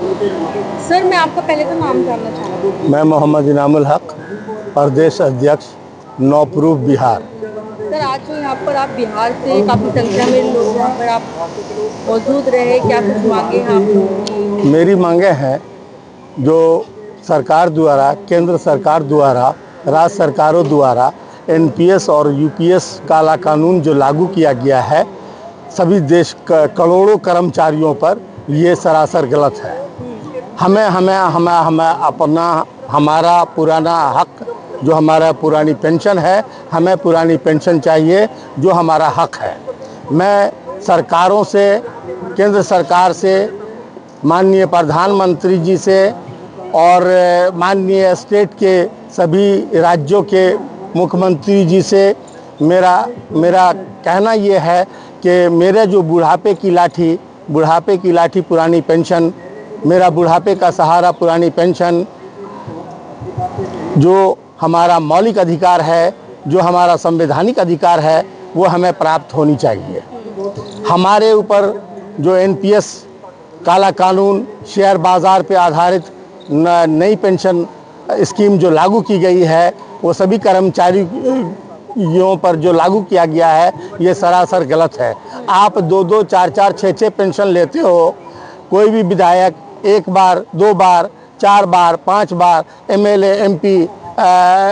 Sir, मैं आपका पहले तो नाम जानना चाहूँगी। मैं मोहम्मद इनामुल हक, प्रदेश अध्यक्ष नौप्रूफ बिहार। सर, आज जो यहाँ पर आप बिहार से काफ़ी संख्या में लोग यहाँ पर आप मौजूद रहे, क्या कुछ मांगे हैं आप लोगों की? मेरी मांगे हैं जो सरकार द्वारा, केंद्र सरकार द्वारा, राज्य सरकारों द्वारा एनपीएस और यूपीएस काला कानून जो लागू किया गया है सभी देश करोड़ों कर्मचारियों पर, ये सरासर गलत है। हमें हमें हमें हमें अपना हमारा पुराना हक, जो हमारा पुरानी पेंशन है, हमें पुरानी पेंशन चाहिए जो हमारा हक है। मैं सरकारों से, केंद्र सरकार से, माननीय प्रधानमंत्री जी से और माननीय स्टेट के सभी राज्यों के मुख्यमंत्री जी से मेरा कहना ये है कि मेरे जो बुढ़ापे की लाठी पुरानी पेंशन, मेरा बुढ़ापे का सहारा पुरानी पेंशन, जो हमारा मौलिक अधिकार है, जो हमारा संवैधानिक अधिकार है, वो हमें प्राप्त होनी चाहिए। हमारे ऊपर जो एनपीएस काला कानून, शेयर बाज़ार पे आधारित नई पेंशन स्कीम जो लागू की गई है, वो सभी कर्मचारियों पर जो लागू किया गया है, ये सरासर गलत है। आप 2-2, 4-4, 6-6 पेंशन लेते हो। कोई भी विधायक 1 बार, 2 बार, 4 बार, 5 बार एमएलए, एमपी,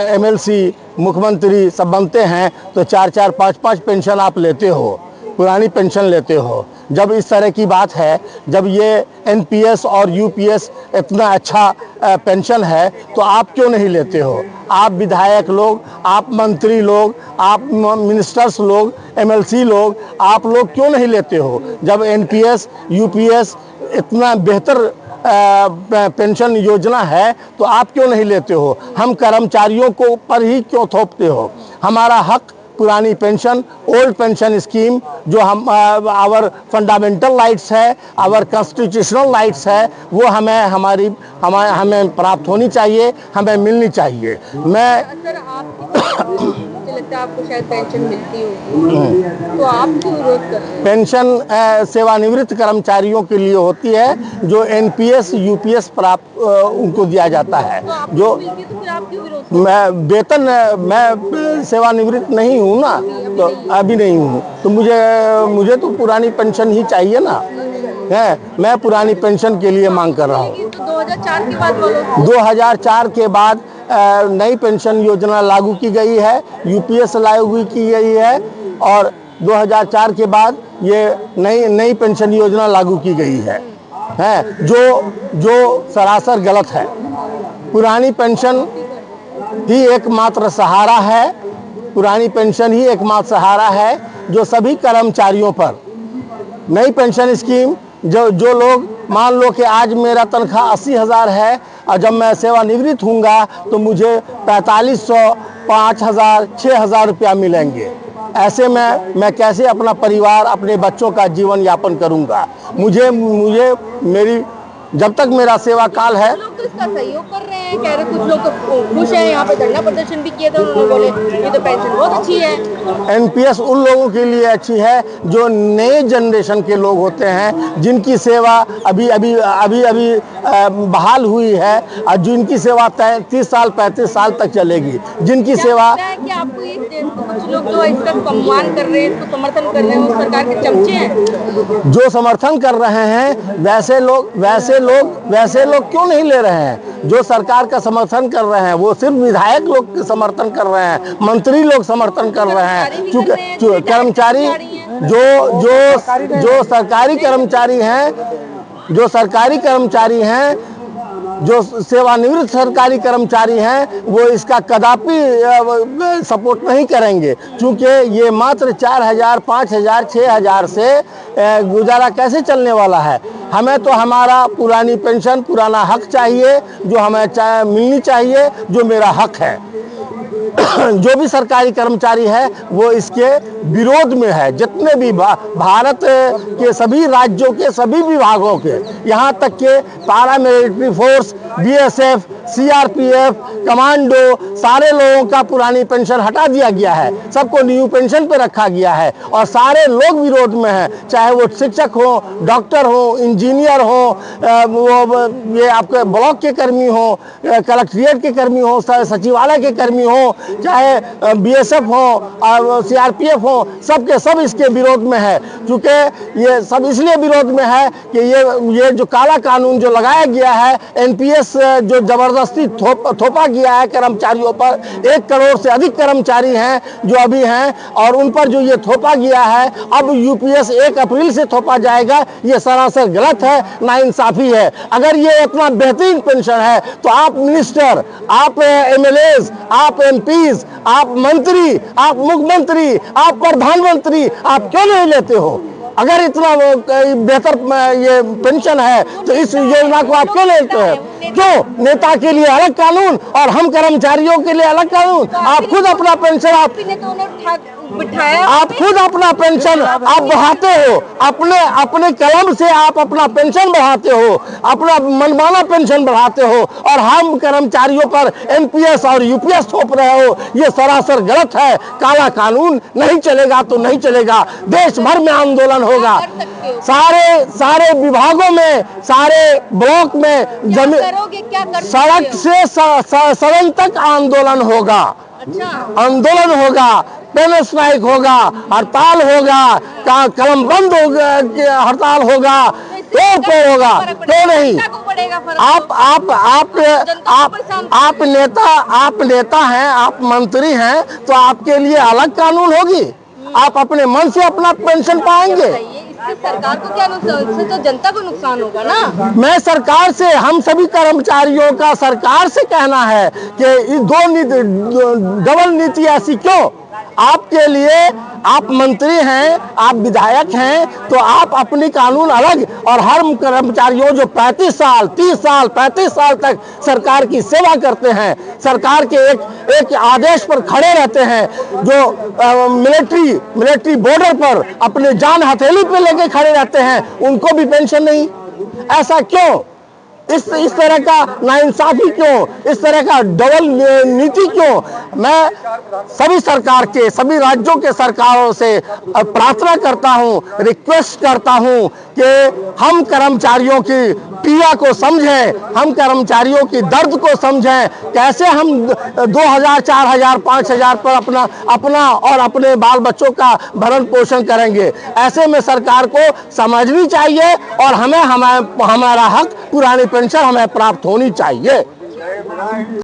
एमएलसी, मुख्यमंत्री सब बनते हैं तो 4-4, 5-5 पेंशन आप लेते हो, पुरानी पेंशन लेते हो। जब इस तरह की बात है, जब ये एनपीएस और यूपीएस इतना अच्छा पेंशन है तो आप क्यों नहीं लेते हो? आप विधायक लोग, आप मंत्री लोग, आप मिनिस्टर्स लोग, एमएलसी लोग, आप लोग क्यों नहीं लेते हो? जब एनपीएस यूपीएस इतना बेहतर पेंशन योजना है तो आप क्यों नहीं लेते हो? हम कर्मचारियों को पर ही क्यों थोपते हो? हमारा हक पुरानी पेंशन, ओल्ड पेंशन स्कीम, जो हम आवर फंडामेंटल राइट्स है, आवर कॉन्स्टिट्यूशनल राइट्स है, वो हमें प्राप्त होनी चाहिए, हमें मिलनी चाहिए। मैं सर, मुझे लगता है आपको शायद पेंशन मिलती होगी, तो आप क्यों विरोध कर रहे हैं? पेंशन सेवानिवृत्त कर्मचारियों के लिए होती है, जो एनपीएस यूपीएस प्राप्त उनको दिया जाता है। तो आपको जो मिलती है तो फिर आप क्यों विरोध? मैं वेतन, मैं सेवानिवृत्त नहीं हूँ ना, तो अभी नहीं हूँ, तो मुझे तो पुरानी पेंशन ही चाहिए ना है। मैं पुरानी पेंशन के लिए मांग कर रहा हूँ। 2004 के बाद बोलो। 2004 के बाद नई पेंशन योजना लागू की गई है, यूपीएस लागू की गई है, और 2004 के बाद ये नई पेंशन योजना लागू की गई है जो सरासर गलत है। पुरानी पेंशन ही एकमात्र सहारा है, पुरानी पेंशन ही एकमात्र सहारा है जो सभी कर्मचारियों पर। नई पेंशन स्कीम, जो लोग, मान लो कि आज मेरा तनख्वाह 80,000 है और जब मैं सेवानिवृत्त हूँगा तो मुझे 4500, 5000, 6000 रुपया मिलेंगे। ऐसे में मैं कैसे अपना परिवार, अपने बच्चों का जीवन यापन करूँगा? मुझे मेरी, जब तक मेरा सेवा काल है। लोग तो इसका सहयोग कर रहे हैं, कह रहे कुछ लोग तो खुश हैं, यहाँ पे धरना प्रदर्शन भी किए थे, उन्होंने बोले ये तो पेंशन बहुत अच्छी है। एनपीएस उन लोगों के लिए अच्छी है जो नए जनरेशन के लोग होते हैं, जिनकी सेवा अभी बहाल हुई है और जिनकी सेवा 30 साल 35 साल तक चलेगी, जिनकी सेवा। कि आपको कुछ लोग जो इसका सम्मान कर रहे हैं, इसको समर्थन कर रहे हैं, वो सरकार के चमचे हैं। जो समर्थन कर रहे हैं वैसे लोग क्यों नहीं ले रहे हैं? जो सरकार का समर्थन कर रहे हैं वो सिर्फ विधायक लोग समर्थन कर रहे हैं, मंत्री लोग समर्थन कर रहे हैं। क्योंकि कर्मचारी जो सरकारी कर्मचारी हैं, जो सेवानिवृत्त सरकारी कर्मचारी हैं, वो इसका कदापि सपोर्ट नहीं करेंगे, क्योंकि ये मात्र 4000, 5000, 6000 से गुजारा कैसे चलने वाला है। हमें तो हमारा पुरानी पेंशन, पुराना हक चाहिए, जो हमें मिलनी चाहिए, जो मेरा हक है। जो भी सरकारी कर्मचारी है वो इसके विरोध में है। जितने भी भारत के सभी राज्यों के सभी विभागों के, यहाँ तक के पारा military force, BSF, CRPF, commando, सारे लोगों का पुरानी पेंशन हटा दिया गया है, सबको न्यू पेंशन पे रखा गया है और सारे लोग विरोध में हैं, चाहे वो शिक्षक हो, डॉक्टर हो, इंजीनियर हो, वो ये आपके ब्लॉक के कर्मी हो, कलेक्ट्रेट के कर्मी हो, सचिवालय के कर्मी हो, चाहे बीएसएफ हो, सीआरपीएफ हो, सबके सब इसके विरोध में है। क्योंकि ये सब इसलिए विरोध में है कि ये जो काला कानून जो लगाया गया है, एनपीएस जो जबरदस्ती थोपा गया है कर्मचारियों पर, 1 करोड़ से अधिक कर्मचारी हैं जो अभी हैं और उन पर जो ये थोपा गया है, अब यूपीएस 1 अप्रैल से थोपा जाएगा, ये सरासर गलत है, नाइंसाफी है। अगर ये इतना बेहतरीन पेंशन है तो आप मिनिस्टर, आप एमएलएज, आप एमपीज, आप मंत्री, आप मुख्यमंत्री, आप प्रधानमंत्री, आप क्यों नहीं लेते हो? अगर इतना बेहतर ये पेंशन है तो इस योजना को आप क्यों लेते हैं? क्यों? नेता के लिए अलग कानून और हम कर्मचारियों के लिए अलग कानून। आप खुद अपना पेंशन आप खुद अपना पेंशन आप बढ़ाते हो, अपने कलम से आप अपना पेंशन बढ़ाते हो, अपना मनमाना पेंशन बढ़ाते हो और हम कर्मचारियों पर एनपीएस और यूपीएस थोप रहे हो। ये सरासर गलत है। काला कानून नहीं चलेगा तो नहीं चलेगा, देश भर में आंदोलन होगा, सारे विभागों में, सारे ब्लॉक में, जमीन, सड़क से सदन तक आंदोलन होगा। आंदोलन होगा, पेन स्ट्राइक होगा, हड़ताल होगा, कलम बंद होगा, हड़ताल होगा, पेड़ होगा, क्यों नहीं? आप नेता हैं, आप मंत्री हैं, तो आपके लिए अलग कानून होगी। आप अपने मन से अपना पेंशन पाएंगे। सरकार को क्या नुकसान? इससे तो जनता को नुकसान होगा ना। मैं सरकार से, हम सभी कर्मचारियों का सरकार से कहना है कि डबल नीति ऐसी क्यों? आपके लिए, आप मंत्री हैं, आप विधायक हैं, तो आप अपनी कानून अलग और हर कर्मचारियों जो 35 साल, 30 साल, 35 साल तक सरकार की सेवा करते हैं, सरकार के एक आदेश पर खड़े रहते हैं, जो मिलिट्री बॉर्डर पर अपने जान हथेली पे लेके खड़े रहते हैं, उनको भी पेंशन नहीं। ऐसा क्यों? इस तरह का नाइंसाफी क्यों? इस तरह का डबल नीति क्यों? मैं सभी सरकार के, सभी राज्यों के सरकारों से प्रार्थना करता हूं, रिक्वेस्ट करता हूं कि हम कर्मचारियों की पीड़ा को समझें, हम कर्मचारियों की दर्द को समझें। कैसे हम 2000, 4000, 5000 पर अपना और अपने बाल बच्चों का भरण पोषण करेंगे? ऐसे में सरकार को समझनी चाहिए और हमारा हक, पुरानी पेंशन हमें प्राप्त होनी चाहिए।